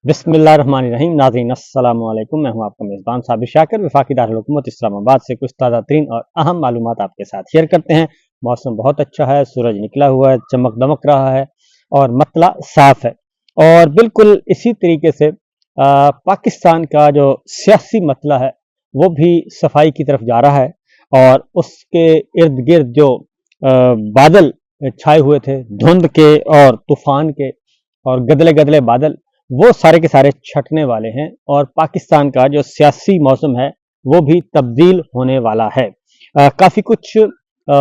बिस्मिल्लाहिर्रहमानिर्रहीम। नाज़रीन अस्सलाम वालेकुम। मैं हूं आपका मेज़बान साबिर शाकिर। वफाकी दारुल हुकूमत इस्लामाबाद से कुछ ताज़ा तरीन और अहम मालूमात आपके साथ शेयर करते हैं। मौसम बहुत अच्छा है, सूरज निकला हुआ है, चमक दमक रहा है और मतला साफ है। और बिल्कुल इसी तरीके से पाकिस्तान का जो सियासी मतला है वो भी सफाई की तरफ जा रहा है और उसके इर्द गिर्द जो बादल छाए हुए थे, धुंध के और तूफान के और गदले गदले बादल, वो सारे के सारे छटने वाले हैं और पाकिस्तान का जो सियासी मौसम है वो भी तब्दील होने वाला है। काफ़ी कुछ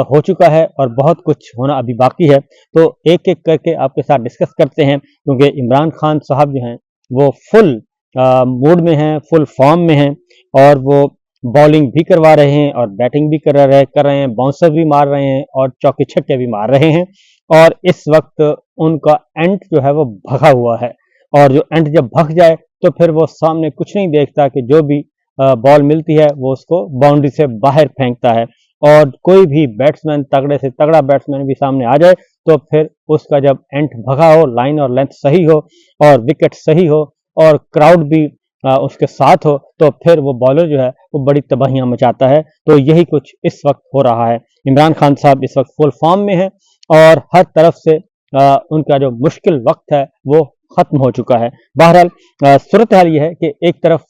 हो चुका है और बहुत कुछ होना अभी बाकी है, तो एक एक करके आपके साथ डिस्कस करते हैं, क्योंकि इमरान खान साहब जो हैं वो फुल मूड में हैं, फुल फॉर्म में हैं और वो बॉलिंग भी करवा रहे हैं और बैटिंग भी कर रहे हैं, बाउंसर भी मार रहे हैं और चौके छक्के भी मार रहे हैं। और इस वक्त उनका एंड जो है वो भगा हुआ है और जो एंड जब भग जाए तो फिर वो सामने कुछ नहीं देखता कि जो भी बॉल मिलती है वो उसको बाउंड्री से बाहर फेंकता है। और कोई भी बैट्समैन, तगड़े से तगड़ा बैट्समैन भी सामने आ जाए तो फिर उसका जब एंड भगा हो, लाइन और लेंथ सही हो और विकेट सही हो और क्राउड भी उसके साथ हो, तो फिर वो बॉलर जो है वो बड़ी तबाहियां मचाता है। तो यही कुछ इस वक्त हो रहा है। इमरान खान साहब इस वक्त फुल फॉर्म में हैं और हर तरफ से उनका जो मुश्किल वक्त है वो खत्म हो चुका है। बहरहाल सूरत हाल ये है कि एक तरफ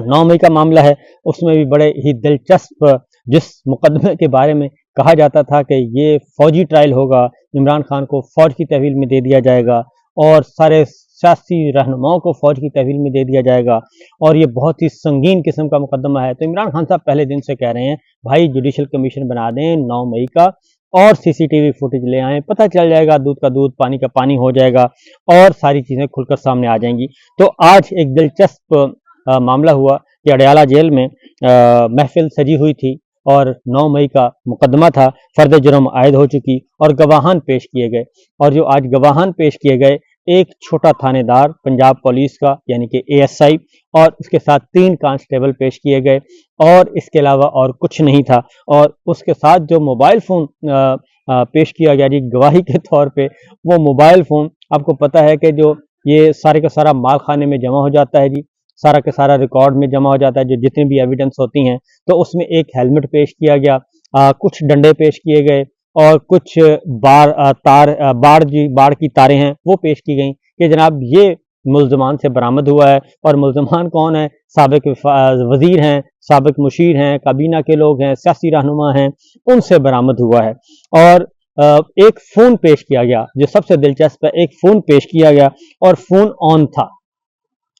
9 मई का मामला है, उसमें भी बड़े ही दिलचस्प जिस मुकदमे के बारे में कहा जाता था कि ये फौजी ट्रायल होगा, इमरान खान को फौज की तहवील में दे दिया जाएगा और सारे सियासी रहनुमाओं को फौज की तहवील में दे दिया जाएगा और ये बहुत ही संगीन किस्म का मुकदमा है। तो इमरान खान साहब पहले दिन से कह रहे हैं भाई जुडिशल कमीशन बना दें 9 मई का और सीसीटीवी फुटेज ले आएं, पता चल जाएगा, दूध का दूध पानी का पानी हो जाएगा और सारी चीज़ें खुलकर सामने आ जाएंगी। तो आज एक दिलचस्प मामला हुआ कि अडयाला जेल में महफिल सजी हुई थी और 9 मई का मुकदमा था, फर्द जुर्म आयद हो चुकी और गवाहान पेश किए गए। और जो आज गवाहान पेश किए गए, एक छोटा थानेदार पंजाब पुलिस का यानी कि एएसआई और उसके साथ 3 कांस्टेबल पेश किए गए और इसके अलावा और कुछ नहीं था। और उसके साथ जो मोबाइल फ़ोन पेश किया गया जी गवाही के तौर पे, वो मोबाइल फ़ोन आपको पता है कि जो ये सारे का सारा माल खाने में जमा हो जाता है जी, सारा का सारा रिकॉर्ड में जमा हो जाता है, जो जितनी भी एविडेंस होती हैं। तो उसमें एक हेलमेट पेश किया गया, कुछ डंडे पेश किए गए और कुछ बाड़ की तारें हैं वो पेश की गई कि जनाब ये मुल्ज़मान से बरामद हुआ है। और मुल्ज़मान कौन है? साबिक वज़ीर हैं, साबिक मुशीर हैं, काबीना के लोग हैं, सियासी रहनुमा हैं, उनसे बरामद हुआ है। और एक फ़ोन पेश किया गया, जो सबसे दिलचस्प है, एक फ़ोन पेश किया गया और फ़ोन ऑन था,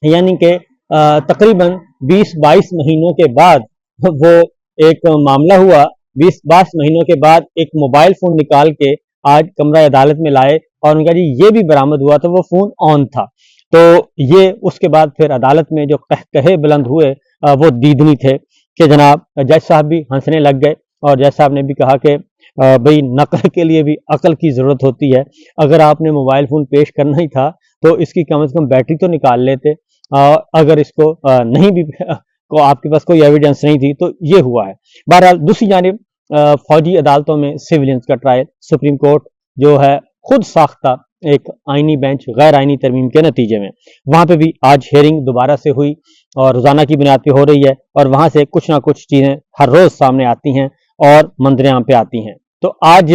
यानी कि तकरीबन 20-22 महीनों के बाद वो एक मामला हुआ। 20-22 महीनों के बाद एक मोबाइल फ़ोन निकाल के आज कमरा अदालत में लाए और उनका जी ये भी बरामद हुआ, तो वो फ़ोन ऑन था। तो ये उसके बाद फिर अदालत में जो कहकहे बुलंद हुए वो दीदनी थे कि जनाब जज साहब भी हंसने लग गए और जज साहब ने भी कहा कि भाई नकल के लिए भी अकल की ज़रूरत होती है। अगर आपने मोबाइल फ़ोन पेश करना ही था तो इसकी कम से कम बैटरी तो निकाल लेते। अगर इसको नहीं भी को आपके पास कोई एविडेंस नहीं थी तो ये हुआ है। बहरहाल दूसरी जानिब फौजी अदालतों में सिविलियंस का ट्रायल, सुप्रीम कोर्ट जो है खुद साख्ता एक आइनी बेंच गैर आइनी तरमीम के नतीजे में, वहाँ पे भी आज हियरिंग दोबारा से हुई और रोज़ाना की बुनियाद पे हो रही है और वहाँ से कुछ ना कुछ चीज़ें हर रोज़ सामने आती हैं और मंजरेआम पे आती हैं। तो आज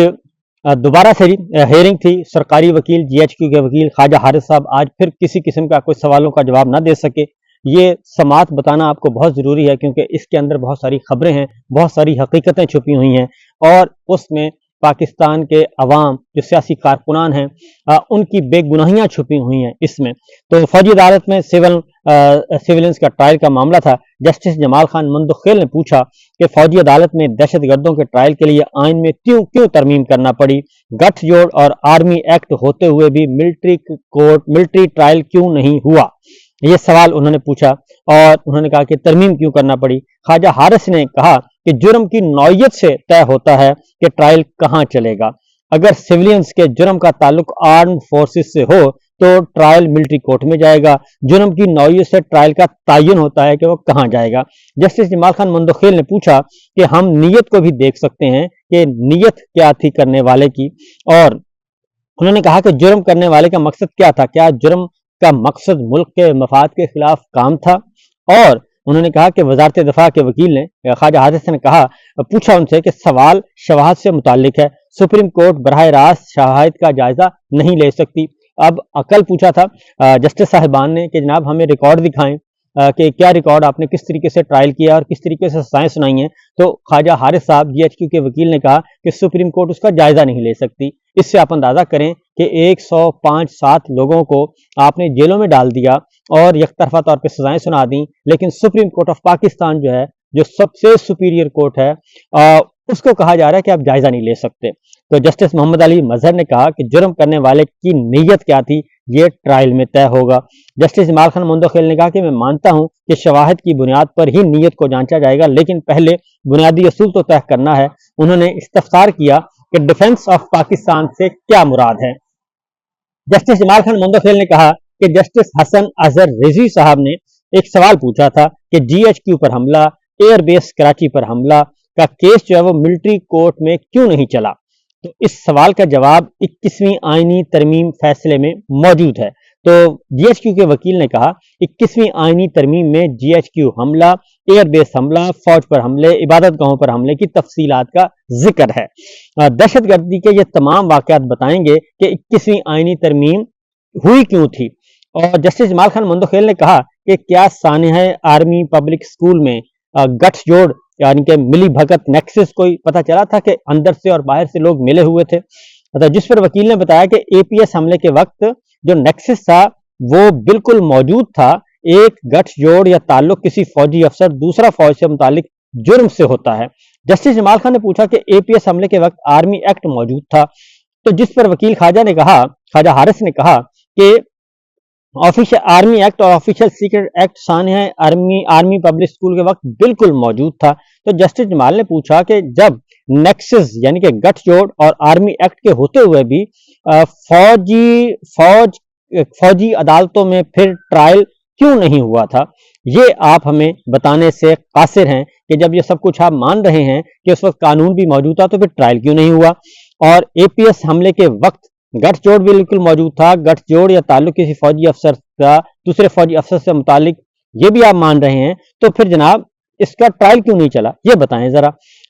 दोबारा से हेयरिंग थी। सरकारी वकील जीएचक्यू के वकील ख्वाजा हारिस साहब आज फिर किसी किस्म का कोई सवालों का जवाब ना दे सके। ये समात बताना आपको बहुत ज़रूरी है क्योंकि इसके अंदर बहुत सारी खबरें हैं, बहुत सारी हकीकतें छुपी हुई हैं और उसमें पाकिस्तान के अवाम जो सियासी कारकुनान हैं उनकी बेगुनाहियाँ छुपी हुई हैं इसमें। तो फौजी अदालत में सिविलियंस का ट्रायल का मामला था। जस्टिस जमाल खान मंदखेल ने पूछा कि फौजी अदालत में दहशत गर्दों के ट्रायल के लिए आइन में क्यों तरमीम करना पड़ी, गठजोड़ और आर्मी एक्ट होते हुए भी मिलिट्री ट्रायल क्यों नहीं हुआ, ये सवाल उन्होंने पूछा और उन्होंने कहा कि तरमीम क्यों करना पड़ी। ख्वाजा हारिस ने कहा कि जुर्म की नौयत से तय होता है कि ट्रायल कहाँ चलेगा। अगर सिविलियंस के जुर्म का ताल्लुक आर्म फोर्सेस से हो तो ट्रायल मिलिट्री कोर्ट में जाएगा। जुर्म की नौयत से ट्रायल का तयन होता है कि वो कहाँ जाएगा। जस्टिस जमाल खान मंदखेल ने पूछा कि हम नीयत को भी देख सकते हैं कि नीयत क्या थी करने वाले की, और उन्होंने कहा कि जुर्म करने वाले का मकसद क्या था, क्या जुर्म का मकसद मुल्क के मफाद के खिलाफ काम था। और उन्होंने कहा कि वजारत दफा के वकील ने ख्वाजा हारिस ने कहा, पूछा उनसे कि सवाल शवाहद से मुतालिक है, सुप्रीम कोर्ट बराह रास्त शवाहद का जायजा नहीं ले सकती। अब कल पूछा था जस्टिस साहिबान ने कि जनाब हमें रिकॉर्ड दिखाएं कि क्या रिकॉर्ड आपने किस तरीके से ट्रायल किया और किस तरीके से सजाएं सुनाई हैं। तो ख्वाजा हारिस साहब जीएचक्यू के वकील ने कहा कि सुप्रीम कोर्ट उसका जायजा नहीं ले सकती। इससे आप अंदाजा करें कि 105-7 लोगों को आपने जेलों में डाल दिया और यकतरफा तौर पर सजाएं सुना दी, लेकिन सुप्रीम कोर्ट ऑफ पाकिस्तान जो है, जो सबसे सुपीरियर कोर्ट है, उसको कहा जा रहा है कि आप जायजा नहीं ले सकते। तो जस्टिस मोहम्मद अली मजहर ने कहा कि जुर्म करने वाले की नीयत क्या थी ये ट्रायल में तय होगा। जस्टिस जमाल खान मुंदखिल ने कहा कि मैं मानता हूं कि शवाहिद की बुनियाद पर ही नीयत को जांचा जाएगा, लेकिन पहले बुनियादी असूल तो तय करना है। उन्होंने इस्तफसार किया कि डिफेंस ऑफ पाकिस्तान से क्या मुराद है। जस्टिस जमाल खान मुंदखिल ने कहा कि जस्टिस हसन अजहर रिजवी साहब ने एक सवाल पूछा था कि जीएचक्यू पर हमला, एयरबेस कराची पर हमला का केस जो है वो मिलिट्री कोर्ट में क्यों नहीं चला। तो इस सवाल का जवाब 21वीं आईनी तरमीम फैसले में मौजूद है। तो जीएचक्यू के वकील ने कहा 21वीं आईनी तरमीम में जीएचक्यू हमला, एयरबेस हमला, फौज पर हमले, इबादत गाहों पर हमले की तफसीलात का जिक्र है। दहशतगर्दी के ये तमाम वाकयात बताएंगे कि 21वीं आईनी तरमीम हुई क्यों थी। और जस्टिस जमाल खान मुंदखिल ने कहा कि क्या सानिया आर्मी पब्लिक स्कूल में गठजोड़ यानी कि मिली भगत नेक्सस कोई पता चला था कि अंदर से और बाहर से लोग मिले हुए थे। तो जिस पर वकील ने बताया कि एपीएस हमले के वक्त जो नेक्सस था वो बिल्कुल मौजूद था। एक गठजोड़ या ताल्लुक किसी फौजी अफसर दूसरा फौज से मुतालिक जुर्म से होता है। जस्टिस जमाल खान ने पूछा कि एपीएस हमले के वक्त आर्मी एक्ट मौजूद था। तो जिस पर वकील ख्वाजा हारिस ने कहा कि ऑफिशियल आर्मी एक्ट और official secret act Sania army public school के वक्त बिल्कुल मौजूद था। तो जस्टिस जमाल ने पूछा कि जब नेक्सस यानी कि गठजोड़ और आर्मी एक्ट के होते हुए भी फौजी अदालतों में फिर ट्रायल क्यों नहीं हुआ था, ये आप हमें बताने से कासिर हैं कि जब ये सब कुछ आप मान रहे हैं कि उस वक्त कानून भी मौजूद था तो फिर ट्रायल क्यों नहीं हुआ। और एपीएस हमले के वक्त गठजोड़ बिल्कुल मौजूद था, गठजोड़ या ताल्लुक किसी फौजी अफसर का दूसरे फौजी अफसर से मुतालिक ये भी आप मान रहे हैं, तो फिर जनाब इसका ट्रायल क्यों नहीं चला, ये बताएं जरा।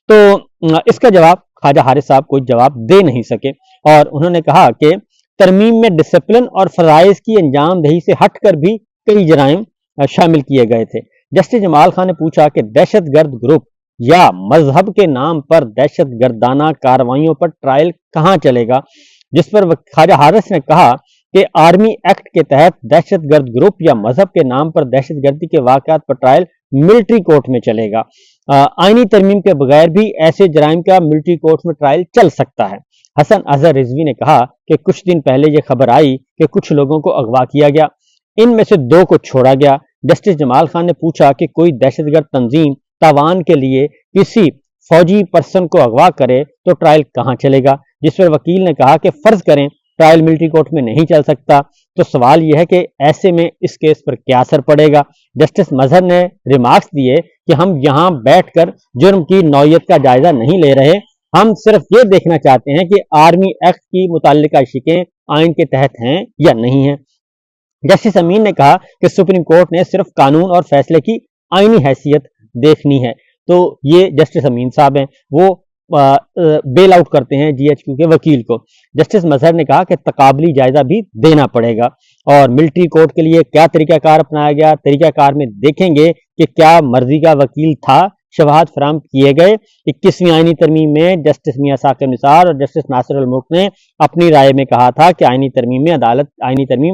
तो इसका जवाब ख्वाजा हारिस साहब कोई जवाब दे नहीं सके और उन्होंने कहा कि तरमीम में डिसिप्लिन और फराइज की अंजामदही से हटकर भी कई जराइम शामिल किए गए थे। जस्टिस जमाल खान ने पूछा कि दहशतगर्द ग्रुप या मजहब के नाम पर दहशतगर्दाना कार्रवाइयों पर ट्रायल कहाँ चलेगा, जिस पर ख्वाजा हारिस ने कहा कि आर्मी एक्ट के तहत दहशतगर्द ग्रुप या मजहब के नाम पर दहशतगर्दी के वाकयात पर ट्रायल मिलिट्री कोर्ट में चलेगा। आईनी तरमीम के बगैर भी ऐसे जराइम का मिलिट्री कोर्ट में ट्रायल चल सकता है। हसन अजहर रिजवी ने कहा कि कुछ दिन पहले ये खबर आई कि कुछ लोगों को अगवा किया गया, इनमें से 2 को छोड़ा गया। जस्टिस जमाल खान ने पूछा कि कोई दहशतगर्द तंजीम तावान के लिए किसी फौजी पर्सन को अगवा करे तो ट्रायल कहाँ चलेगा, जिस पर वकील ने कहा कि फर्ज करें ट्रायल मिलिट्री कोर्ट में नहीं चल सकता, तो सवाल यह है कि ऐसे में इस केस पर क्या असर पड़ेगा। जस्टिस मजहर ने रिमार्क्स दिए कि हम यहाँ बैठकर जुर्म की नौयत का जायजा नहीं ले रहे, हम सिर्फ ये देखना चाहते हैं कि आर्मी एक्ट की मुताल्लिका शिकें आइन के तहत हैं या नहीं है। जस्टिस अमीन ने कहा कि सुप्रीम कोर्ट ने सिर्फ कानून और फैसले की आईनी हैसियत देखनी है। तो ये जस्टिस अमीन साहब हैं, वो बेल आउट करते हैं जीएचक्यू के वकील को। जस्टिस मजहर ने कहा कि तकाबली जायजा भी देना पड़ेगा और मिलिट्री कोर्ट के लिए क्या तरीकाकार अपनाया गया, तरीकाकार में देखेंगे कि क्या मर्जी का वकील था, शवाहद फराम किए गए। 21वीं आईनी तरमीम में जस्टिस मियां साकिब निसार और जस्टिस नासिर अल मुल्क ने अपनी राय में कहा था कि आईनी तरमीम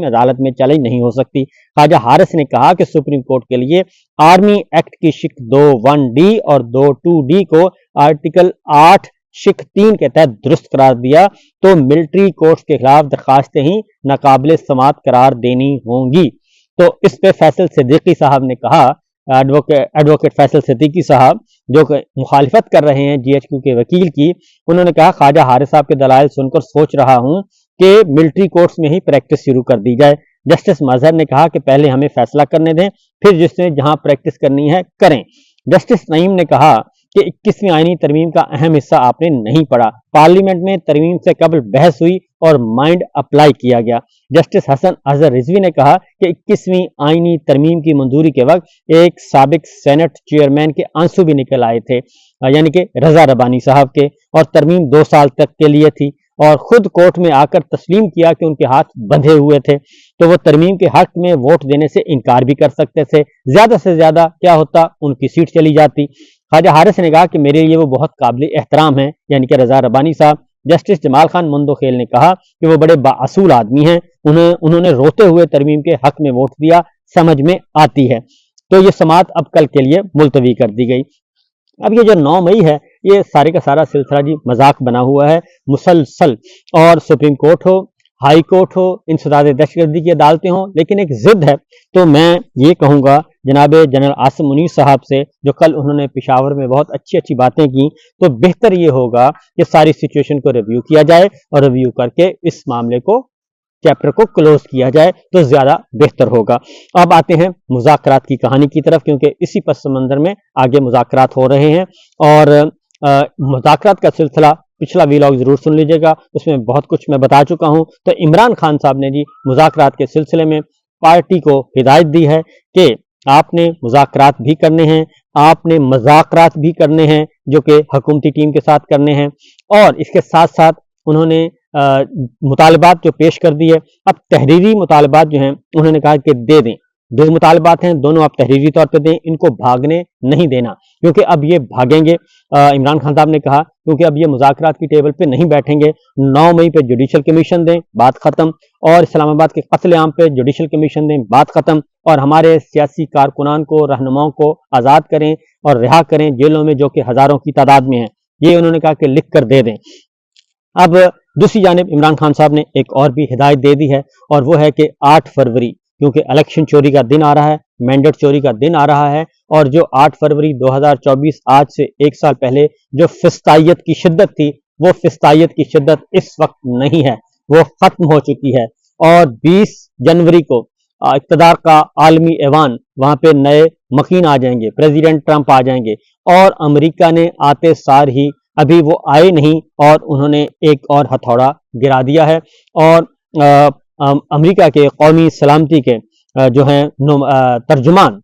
अदालत में चैलेंज नहीं हो सकती। ख्वाजा हारिस ने कहा कि सुप्रीम कोर्ट के लिए आर्मी एक्ट की शिक 2(1)D और 2(2)D को आर्टिकल 8 शिक 3 के तहत दुरुस्त करार दिया तो मिलिट्री कोर्ट के खिलाफ दरखास्तें ही नाकाबिल समाअत करार देनी होंगी। तो इस पे फैसल सिद्दीकी साहब ने कहा, एडवोकेट फैसल सिद्दीकी साहब जो मुखालिफत कर रहे हैं जीएचक्यू के वकील की, उन्होंने कहा ख्वाजा हारिस साहब के दलाइल सुनकर सोच रहा हूं कि मिलिट्री कोर्ट्स में ही प्रैक्टिस शुरू कर दी जाए। जस्टिस मजहर ने कहा कि पहले हमें फैसला करने दें, फिर जिसने जहां प्रैक्टिस करनी है करें। जस्टिस नईम ने कहा کہ 21वीं आईनी तरमीम का अहम हिस्सा आपने नहीं पढ़ा। पार्लियामेंट में तरमीम से कबल बहस हुई और माइंड अप्लाई किया गया। जस्टिस हसन अजहर रिजवी ने कहा कि 21वीं आईनी तरमीम की मंजूरी के वक्त एक साबिक सेनेट चेयरमैन के आंसू भी निकल आए थे, यानी कि रजा रबानी साहब के, और तरमीम 2 साल तक के लिए थी, और खुद कोर्ट में आकर तस्लीम किया कि उनके हाथ बंधे हुए थे, तो वो तरमीम के हक में वोट देने से इनकार भी कर सकते थे। ज्यादा से ज्यादा क्या होता, उनकी सीट चली जाती। ख्वाजा हारिस ने कहा कि मेरे लिए वो बहुत काबिल एहतराम है, यानी कि रजा रबानी साहब। जस्टिस जमाल खान मुंदोखेल ने कहा कि वो बड़े बाअसूल आदमी हैं, उन्होंने रोते हुए तरमीम के हक में वोट दिया, समझ में आती है। तो ये समाअत अब कल के लिए मुलतवी कर दी गई। अब ये जो 9 मई है, ये सारे का सारा सिलसिला जी मजाक बना हुआ है मुसलसल, और सुप्रीम कोर्ट हो, हाई कोर्ट हो, इंसदाद दहशतगर्दी की अदालतें हों, लेकिन एक जिद है। तो मैं ये कहूँगा जनाब जनरल आसिम मुनीर साहब से, जो कल उन्होंने पिशावर में बहुत अच्छी अच्छी बातें की, तो बेहतर ये होगा कि सारी सिचुएशन को रिव्यू किया जाए और रिव्यू करके इस मामले को, चैप्टर को क्लोज किया जाए तो ज्यादा बेहतर होगा। अब आते हैं मुज़ाकरात की कहानी की तरफ, क्योंकि इसी पस मंजर में आगे मुज़ाकरात हो रहे हैं, और मुज़ाकरात का सिलसिला पिछला वीलॉग जरूर सुन लीजिएगा, उसमें बहुत कुछ मैं बता चुका हूं। तो इमरान खान साहब ने जी मुज़ाकरात के सिलसिले में पार्टी को हिदायत दी है कि आपने मुज़ाकरात भी करने हैं, आपने मज़ाकरात भी करने हैं, जो कि हुकूमती टीम के साथ करने हैं, और इसके साथ साथ उन्होंने मुतालबात जो पेश कर दिए। अब तहरीरी मुतालबात जो हैं उन्होंने कहा कि दे दें, 2 मुतालबात हैं, दोनों आप तहरीरी तौर पे दें, इनको भागने नहीं देना, क्योंकि अब ये भागेंगे। इमरान खान साहब ने कहा क्योंकि अब ये मुज़ाकरात की टेबल पे नहीं बैठेंगे, 9 मई पे जुडिशल कमीशन दें, बात खत्म, और इस्लामाबाद के कत्लेआम पे जुडिशल कमीशन दें, बात खत्म, और हमारे सियासी कारकुनान को, रहनुमाओं को आज़ाद करें और रिहा करें जेलों में, जो कि हज़ारों की तादाद में हैं। ये उन्होंने कहा कि लिख कर दे दें। अब दूसरी जानिब इमरान खान साहब ने एक और भी हिदायत दे दी है, और वो है कि 8 फरवरी, क्योंकि इलेक्शन चोरी का दिन आ रहा है, मैंडेट चोरी का दिन आ रहा है, और जो 8 फरवरी 2024 आज से 1 साल पहले जो फिस्तायत की शिद्दत थी, वो फिस्तायत की शिद्दत इस वक्त नहीं है, वो खत्म हो चुकी है। और 20 जनवरी को इक़्तिदार का आलमी ऐवान, वहां पे नए मकीन आ जाएंगे, प्रेसिडेंट ट्रंप आ जाएंगे, और अमेरिका ने आते सार ही, अभी वो आए नहीं और उन्होंने एक और हथौड़ा गिरा दिया है। और अमेरिका के कौमी सलामती के जो हैं तर्जुमान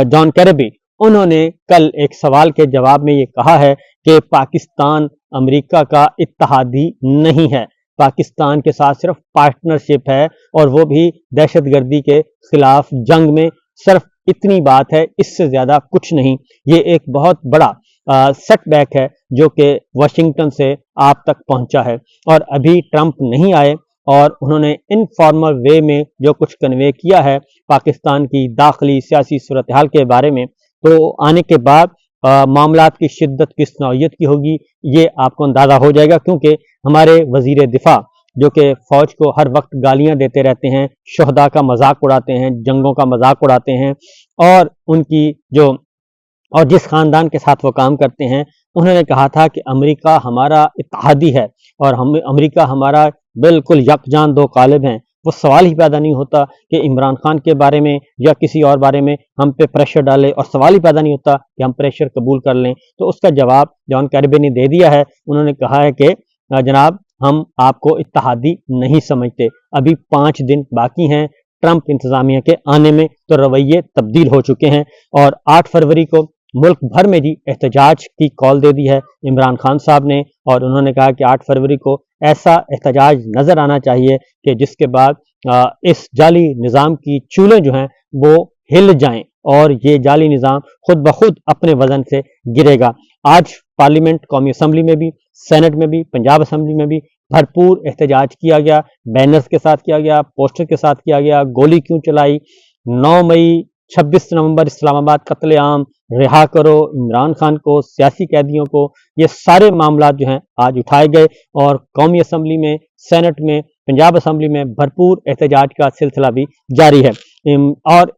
जॉन कैरबी, उन्होंने कल एक सवाल के जवाब में ये कहा है कि पाकिस्तान अमेरिका का इत्तहादी नहीं है, पाकिस्तान के साथ सिर्फ पार्टनरशिप है, और वो भी दहशतगर्दी के खिलाफ जंग में। सिर्फ इतनी बात है, इससे ज्यादा कुछ नहीं। ये एक बहुत बड़ा सेटबैक है जो कि वाशिंगटन से आप तक पहुंचा है, और अभी ट्रंप नहीं आए, और उन्होंने इनफॉर्मल वे में जो कुछ कन्वे किया है पाकिस्तान की दाखिली सियासी सूरत हाल के बारे में, तो आने के बाद मामलात की शिद्दत किस नौइयत की होगी ये आपको अंदाजा हो जाएगा। क्योंकि हमारे वजीर दिफा, जो कि फौज को हर वक्त गालियां देते रहते हैं, शोहदा का मजाक उड़ाते हैं, जंगों का मजाक उड़ाते हैं, और उनकी जो, और जिस खानदान के साथ वो काम करते हैं, उन्होंने कहा था कि अमेरिका हमारा इत्तेहादी है, और हम अमेरिका हमारा बिल्कुल यकजान दो कालिब हैं। वो सवाल ही पैदा नहीं होता कि इमरान खान के बारे में या किसी और बारे में हम पे प्रेशर डाले, और सवाल ही पैदा नहीं होता कि हम प्रेशर कबूल कर लें। तो उसका जवाब जॉन कैरबी ने दे दिया है। उन्होंने कहा है कि जनाब, हम आपको इत्तेहादी नहीं समझते, अभी 5 दिन बाकी हैं ट्रंप इंतजामिया के आने में, तो रवैये तब्दील हो चुके हैं। और 8 फरवरी को मुल्क भर में जी एहतजाज की कॉल दे दी है इमरान खान साहब ने, और उन्होंने कहा कि 8 फरवरी को ऐसा एहतजाज नजर आना चाहिए कि जिसके बाद इस जाली निज़ाम की चूलें जो हैं वो हिल जाएं, और ये जाली निज़ाम खुद ब खुद अपने वजन से गिरेगा। आज पार्लियामेंट, कौमी असम्बली में भी, सेनेट में भी, पंजाब असम्बली में भी भरपूर एहतजाज किया गया, बैनर्स के साथ किया गया, पोस्टर के साथ किया गया। गोली क्यों चलाई, 9 मई, 26 नवंबर इस्लामाबाद कत्लेआम, रिहा करो इमरान खान को, सियासी कैदियों को, ये सारे मामला जो हैं आज उठाए गए, और कौमी असम्बली में, सेनेट में, पंजाब असम्बली में भरपूर एहतजाज का सिलसिला भी जारी है। और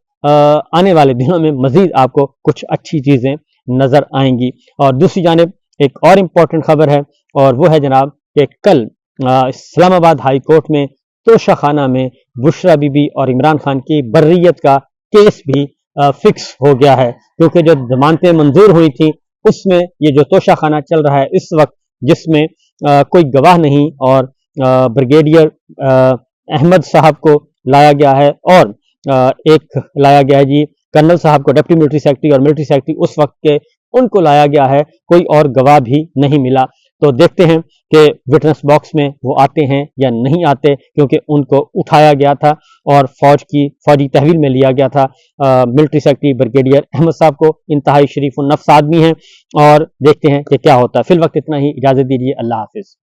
आने वाले दिनों में मजीद आपको कुछ अच्छी चीज़ें नज़र आएंगी। और दूसरी जानिब एक और इम्पोर्टेंट खबर है, और वो है जनाब कि कल इस्लामाबाद हाई कोर्ट में तोशाखाना में बुशरा बीबी और इमरान खान की बर्रियत का केस भी फिक्स हो गया है, क्योंकि जो जमानतें मंजूर हुई थी اس میں یہ جو توشہ خانہ چل رہا ہے اس وقت، جس میں کوئی گواہ نہیں، اور بریگیڈیئر احمد صاحب کو لایا گیا ہے، اور ایک لایا گیا ہے جی کرنل صاحب کو، ڈپٹی ملٹری سیکرٹری اور ملٹری سیکرٹری اس وقت کے، ان کو لایا گیا ہے، کوئی اور گواہ بھی نہیں ملا۔ تو دیکھتے ہیں کہ وٹنس باکس میں وہ آتے ہیں یا نہیں آتے، کیونکہ ان کو اٹھایا گیا تھا اور فوجی تحویل میں لیا گیا تھا۔ ملٹری سیکرٹری بریگیڈیئر احمد صاحب کو انتہائی شریف النفس آدمی ہیں، اور دیکھتے ہیں کہ کیا ہوتا ہے۔ فی الوقت اتنا ہی، اجازت دیجیے، اللہ حافظ۔